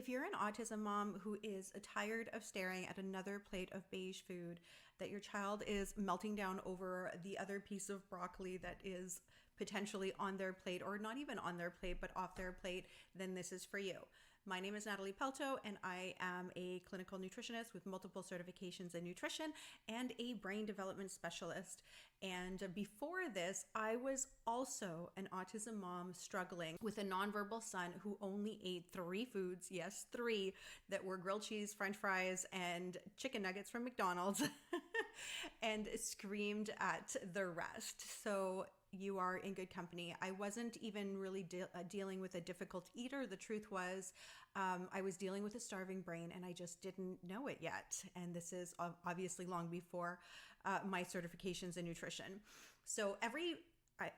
If you're an autism mom who is tired of staring at another plate of beige food, that your child is melting down over the other piece of broccoli that is potentially on their plate, or not even on their plate, but off their plate, then this is for you. My name is Natalie Pelto, and I am a clinical nutritionist with multiple certifications in nutrition and a brain development specialist. And before this, I was also an autism mom struggling with a nonverbal son who only ate 3 foods, yes, 3, that were grilled cheese, french fries, and chicken nuggets from McDonald's, and screamed at the rest. So you are in good company. I wasn't even really dealing with a difficult eater. The truth was, I was dealing with a starving brain, and I just didn't know it yet. And this is obviously long before my certifications in nutrition. So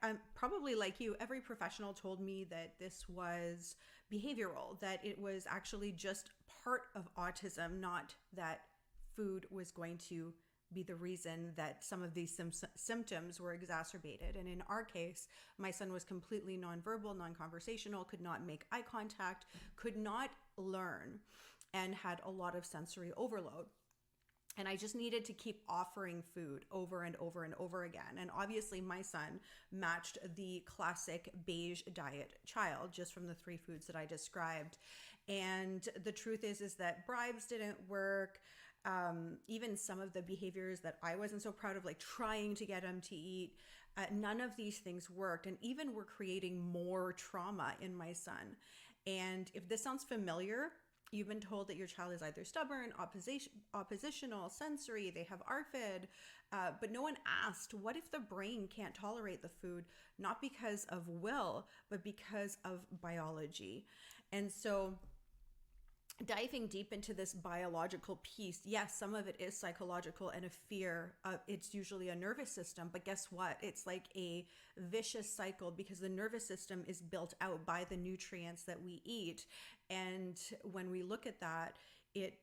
I'm probably like you, every professional told me that this was behavioral, that it was actually just part of autism, not that food was going to be the reason that some of these symptoms were exacerbated. And in our case, my son was completely nonverbal, non-conversational, could not make eye contact, could not learn, and had a lot of sensory overload. And I just needed to keep offering food over and over and over again. And obviously my son matched the classic beige diet child just from the 3 foods that I described. And the truth is that bribes didn't work. Even some of the behaviors that I wasn't so proud of, like trying to get him to eat, none of these things worked. And even were creating more trauma in my son. And if this sounds familiar, you've been told that your child is either stubborn, oppositional, sensory, they have ARFID, but no one asked, what if the brain can't tolerate the food, not because of will, but because of biology? And so diving deep into this biological piece, yes, some of it is psychological and a fear. It's usually a nervous system, but guess what? It's like a vicious cycle because the nervous system is built out by the nutrients that we eat. And when we look at that, it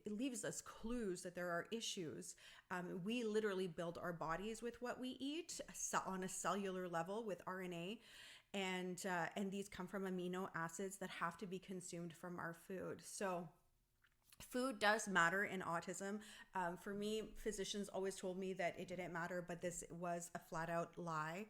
leaves us clues that there are issues. We literally build our bodies with what we eat on a cellular level with RNA. And these come from amino acids that have to be consumed from our food. So food does matter in autism. For me, physicians always told me that it didn't matter, but this was a flat out lie.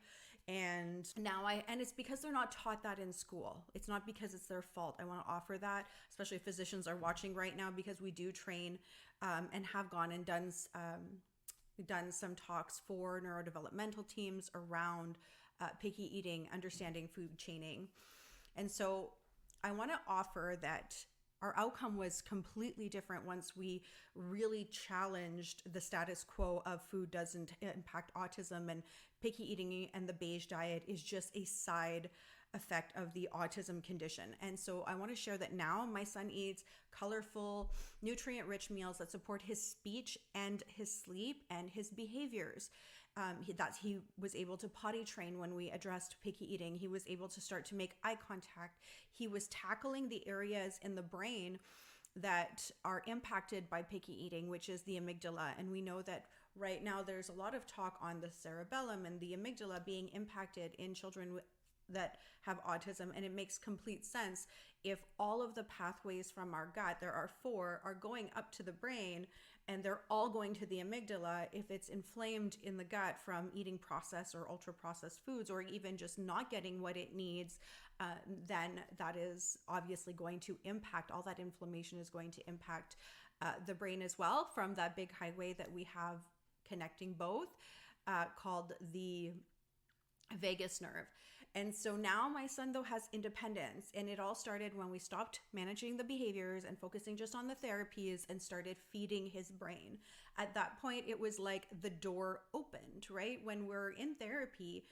And now it's because they're not taught that in school. It's not because it's their fault. I want to offer that, especially if physicians are watching right now, because we do train and have gone and done some talks for neurodevelopmental teams around picky eating, understanding food chaining. And so I want to offer that our outcome was completely different once we really challenged the status quo of food doesn't impact autism, and picky eating and the beige diet is just a side effect of the autism condition. And so I want to share that now my son eats colorful, nutrient-rich meals that support his speech and his sleep and his behaviors. He was able to potty train when we addressed picky eating. He was able to start to make eye contact. He was tackling the areas in the brain that are impacted by picky eating, which is the amygdala. And we know that right now there's a lot of talk on the cerebellum and the amygdala being impacted in children that have autism. And it makes complete sense if all of the pathways from our gut, there are 4, are going up to the brain, and they're all going to the amygdala. If it's inflamed in the gut from eating processed or ultra processed foods, or even just not getting what it needs, then that is obviously going to impact, all that inflammation is going to impact the brain as well, from that big highway that we have connecting both, called the vagus nerve. And so now my son though has independence, and it all started when we stopped managing the behaviors and focusing just on the therapies and started feeding his brain. At that point, it was like the door opened, right? When we're in therapy,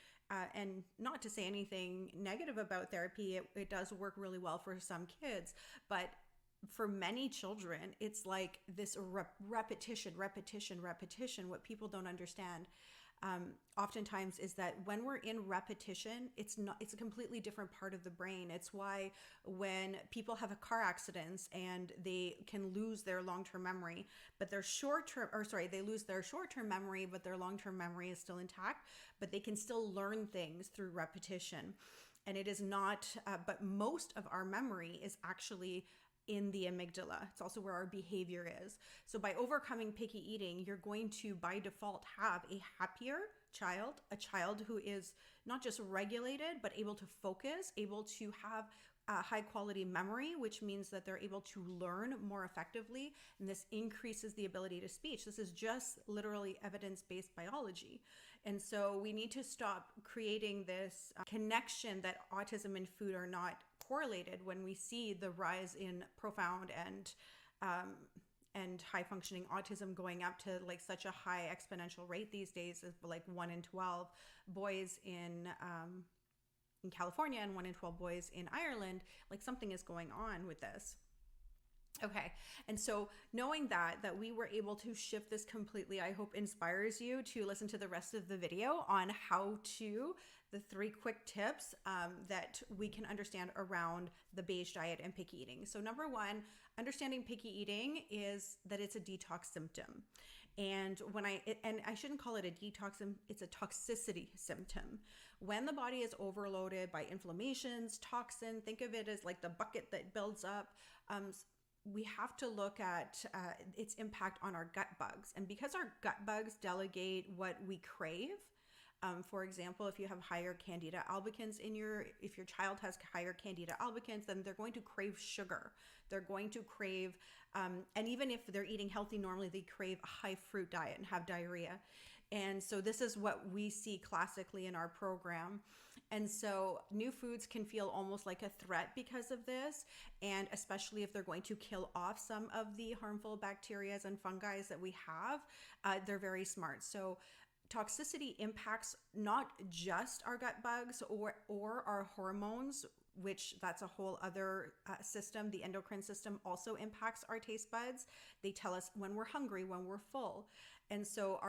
and not to say anything negative about therapy, it does work really well for some kids, but for many children, it's like this repetition. What people don't understand oftentimes is that when we're in repetition, it's a completely different part of the brain. It's why when people have a car accidents and they can lose their long-term memory, but their they lose their short-term memory, but their long-term memory is still intact, but they can still learn things through repetition. And it is not, but most of our memory is actually in the amygdala. It's also where our behavior is. So by overcoming picky eating, you're going to, by default, have a happier child, a child who is not just regulated, but able to focus, able to have high quality memory, which means that they're able to learn more effectively. And this increases the ability to speech. This is just literally evidence-based biology. And so we need to stop creating this connection that autism and food are not correlated when we see the rise in profound and high functioning autism going up to like such a high exponential rate these days, of like 1 in 12 boys in California and 1 in 12 boys in Ireland. Like something is going on with this. Okay, and so knowing that we were able to shift this completely, I hope inspires you to listen to the rest of the video on how to, the 3 quick tips that we can understand around the beige diet and picky eating. So number 1, understanding picky eating is that it's a detox symptom. And I shouldn't call it a detox, it's a toxicity symptom. When the body is overloaded by inflammations, toxin, think of it as like the bucket that builds up. We have to look at its impact on our gut bugs. And because our gut bugs delegate what we crave, for example, if you have higher Candida albicans if your child has higher Candida albicans, then they're going to crave sugar. They're going to crave, and even if they're eating healthy normally, they crave a high fruit diet and have diarrhea. And so this is what we see classically in our program. And so new foods can feel almost like a threat because of this. And especially if they're going to kill off some of the harmful bacteria and fungi that we have, they're very smart. So toxicity impacts not just our gut bugs or our hormones, which that's a whole other system. The endocrine system also impacts our taste buds. They tell us when we're hungry, when we're full. And so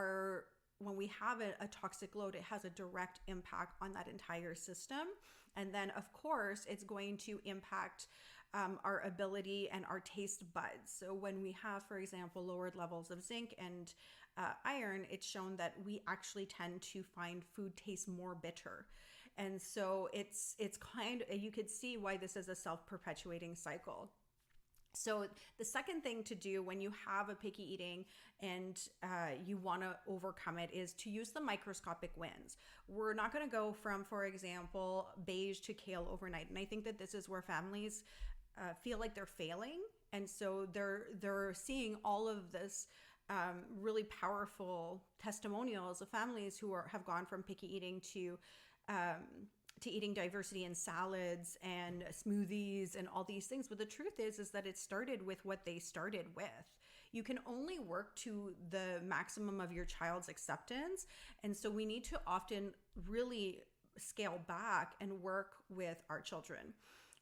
when we have a toxic load, it has a direct impact on that entire system. And then of course, it's going to impact our ability and our taste buds. So when we have, for example, lowered levels of zinc and iron, it's shown that we actually tend to find food taste more bitter. And so it's you could see why this is a self-perpetuating cycle. So the second thing to do when you have a picky eating and you want to overcome it is to use the microscopic wins. We're not going to go from, for example, beige to kale overnight. And I think that this is where families feel like they're failing. And so they're seeing all of this really powerful testimonials of families who have gone from picky eating to eating diversity in salads and smoothies and all these things. But the truth is that it started with what they started with. You can only work to the maximum of your child's acceptance. And so we need to often really scale back and work with our children.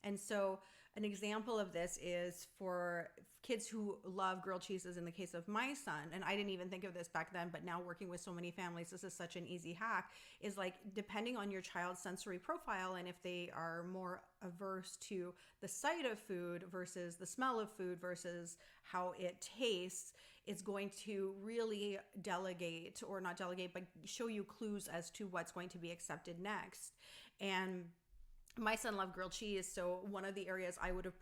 And so an example of this is for kids who love grilled cheeses in the case of my son, and I didn't even think of this back then, but now working with so many families, this is such an easy hack, is like depending on your child's sensory profile and if they are more averse to the sight of food versus the smell of food versus how it tastes, it's going to really delegate, or not delegate, but show you clues as to what's going to be accepted next. And my son loved grilled cheese, so one of the areas I would have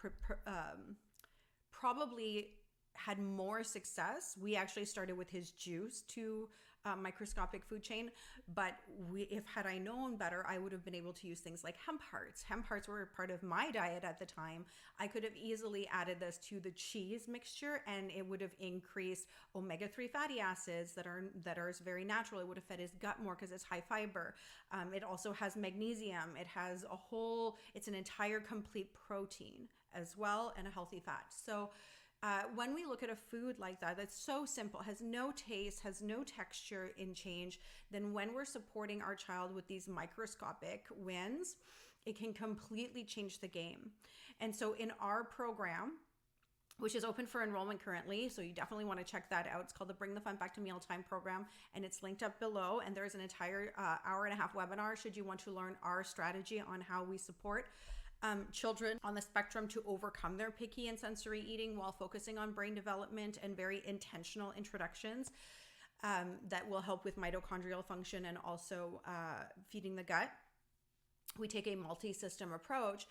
probably had more success, we actually started with his juice to microscopic food chain, but had I known better, I would have been able to use things like hemp hearts. Hemp hearts were a part of my diet at the time. I could have easily added this to the cheese mixture, and it would have increased omega-3 fatty acids that are very natural. It would have fed his gut more because it's high fiber. It also has magnesium. It has it's an entire complete protein as well, and a healthy fat. So when we look at a food like that, that's so simple, has no taste, has no texture in change, then when we're supporting our child with these microscopic wins, it can completely change the game. And so in our program, which is open for enrollment currently, so you definitely want to check that out. It's called the Bring the Fun Back to Mealtime program, and it's linked up below. And there's an entire hour-and-a-half webinar should you want to learn our strategy on how we support children on the spectrum to overcome their picky and sensory eating while focusing on brain development and very intentional introductions that will help with mitochondrial function and also feeding the gut. We take a multi-system approach.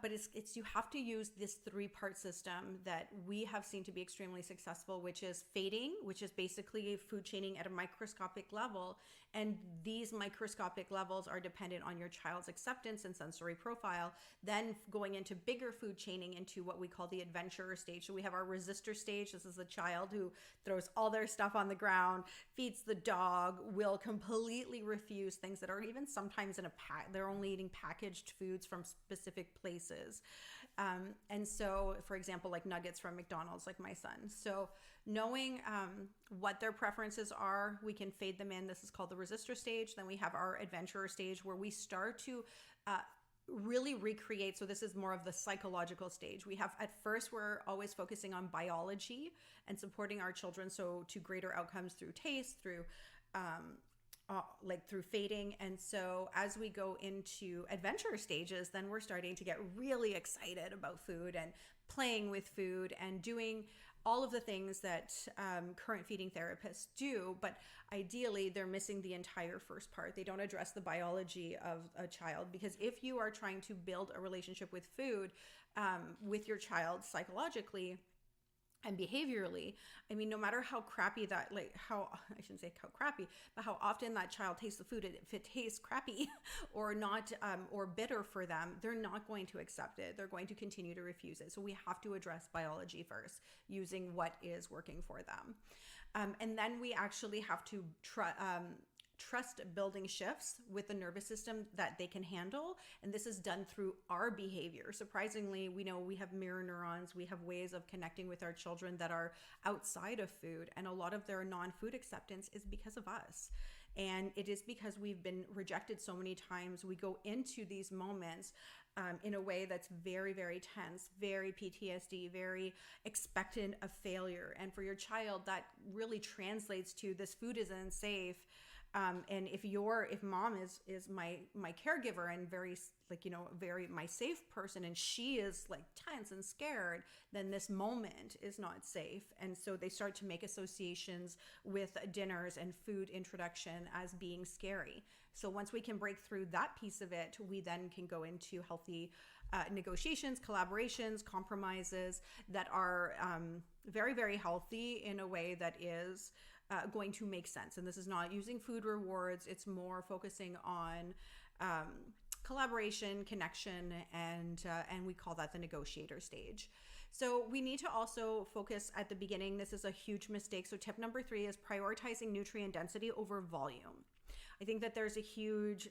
But it's you have to use this 3-part system that we have seen to be extremely successful, which is fading, which is basically food chaining at a microscopic level. And these microscopic levels are dependent on your child's acceptance and sensory profile. Then going into bigger food chaining into what we call the adventurer stage. So we have our resistor stage. This is a child who throws all their stuff on the ground, feeds the dog, will completely refuse things that are even sometimes in a pack. They're only eating packaged foods from specific places. And so, for example, like nuggets from McDonald's, like my son. So knowing what their preferences are, we can fade them in. This is called the resistor stage. Then we have our adventurer stage where we start to really recreate. So this is more of the psychological stage. We have, at first, we're always focusing on biology and supporting our children. So to greater outcomes through taste, through through fading. And so as we go into adventure stages, then we're starting to get really excited about food and playing with food and doing all of the things that current feeding therapists do. But ideally, they're missing the entire first part. They don't address the biology of a child, because if you are trying to build a relationship with food with your child psychologically and behaviorally, I mean, no matter how crappy that, I shouldn't say how crappy, but how often that child tastes the food, if it tastes crappy or not, or bitter for them, they're not going to accept it. They're going to continue to refuse it. So we have to address biology first, using what is working for them. And then we actually have to trust building shifts with the nervous system that they can handle. And this is done through our behavior. Surprisingly, we know we have mirror neurons. We have ways of connecting with our children that are outside of food. And a lot of their non-food acceptance is because of us. And it is because we've been rejected so many times. We go into these moments in a way that's very, very tense, very PTSD, very expectant of failure. And for your child, that really translates to this food isn't safe. And if mom is my caregiver and very my safe person, and she is like tense and scared, then this moment is not safe. And so they start to make associations with dinners and food introduction as being scary. So once we can break through that piece of it, we then can go into healthy negotiations, collaborations, compromises that are very, very healthy in a way that is going to make sense. And this is not using food rewards. It's more focusing on collaboration, connection, and we call that the negotiator stage. So we need to also focus at the beginning. This is a huge mistake. So tip number 3 is prioritizing nutrient density over volume. I think that there's a huge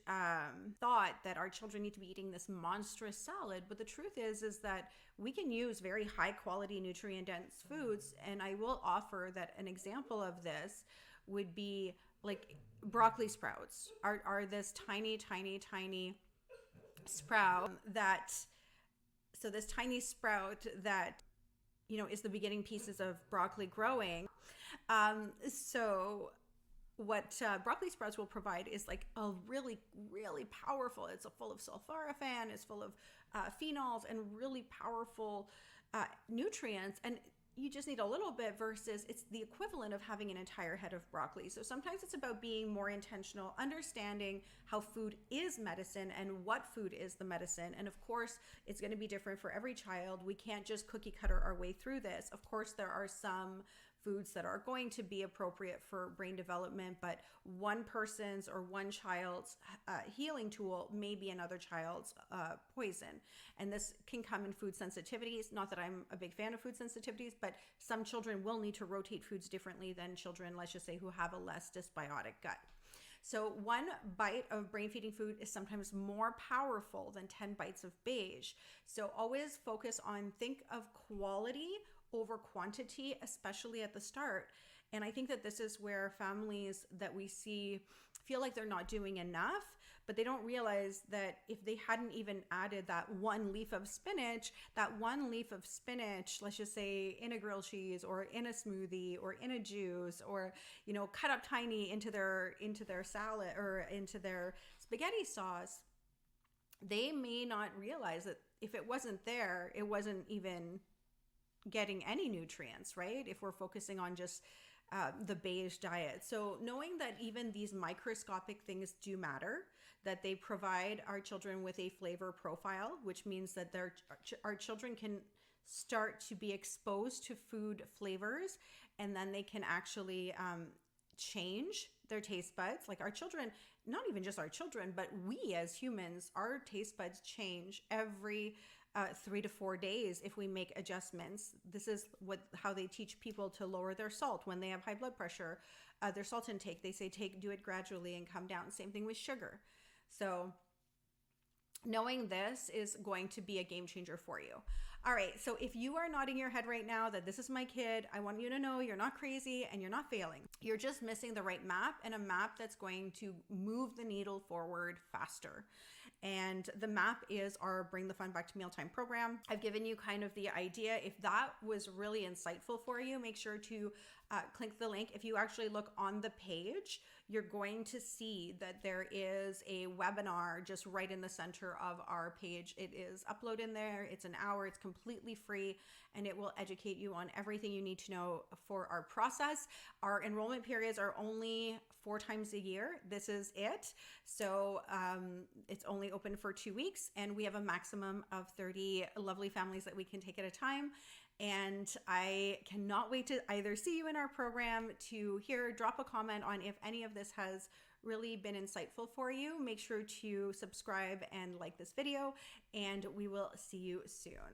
thought that our children need to be eating this monstrous salad, but the truth is that we can use very high quality nutrient dense foods. And I will offer that an example of this would be like broccoli sprouts are this tiny sprout that, so this tiny sprout that, is the beginning pieces of broccoli growing. So what broccoli sprouts will provide is like a really, really powerful, it's full of sulforaphane, it's full of phenols and really powerful nutrients. And you just need a little bit versus it's the equivalent of having an entire head of broccoli. So sometimes it's about being more intentional, understanding how food is medicine and what food is the medicine. And of course, it's going to be different for every child. We can't just cookie cutter our way through this. Of course, there are some foods that are going to be appropriate for brain development, but one person's or one child's healing tool may be another child's poison. And this can come in food sensitivities. Not that I'm a big fan of food sensitivities, but some children will need to rotate foods differently than children, let's just say, who have a less dysbiotic gut. So one bite of brain feeding food is sometimes more powerful than 10 bites of beige. So always focus on, think of quality over quantity, especially at the start. And I think that this is where families that we see feel like they're not doing enough, but they don't realize that if they hadn't even added that one leaf of spinach, let's just say in a grilled cheese or in a smoothie or in a juice, or, cut up tiny into their salad or into their spaghetti sauce, they may not realize that if it wasn't there, it wasn't even getting any nutrients, right? If we're focusing on just the beige diet. So knowing that even these microscopic things do matter, that they provide our children with a flavor profile, which means that our children can start to be exposed to food flavors, and then they can actually change their taste buds. Like our children, not even just our children, but we as humans, our taste buds change every 3 to 4 days if we make adjustments. This is how they teach people to lower their salt when they have high blood pressure. Their salt intake, they say do it gradually and come down. Same thing with sugar. So knowing this is going to be a game changer for you. All right, so if you are nodding your head right now that this is my kid, I want you to know you're not crazy and you're not failing. You're just missing the right map, and a map that's going to move the needle forward faster. And the map is our Bring the Fun Back to Mealtime program. I've given you kind of the idea. If that was really insightful for you, make sure to click the link. If you actually look on the page, you're going to see that there is a webinar just right in the center of our page. It is uploaded in there. It's an hour. It's completely free, and it will educate you on everything you need to know for our process. Our enrollment periods are only 4 times a year. This is it. So it's only open for 2 weeks, and we have a maximum of 30 lovely families that we can take at a time. And I cannot wait to either see you in our program, to drop a comment on if any of this has really been insightful for you. Make sure to subscribe and like this video, and we will see you soon.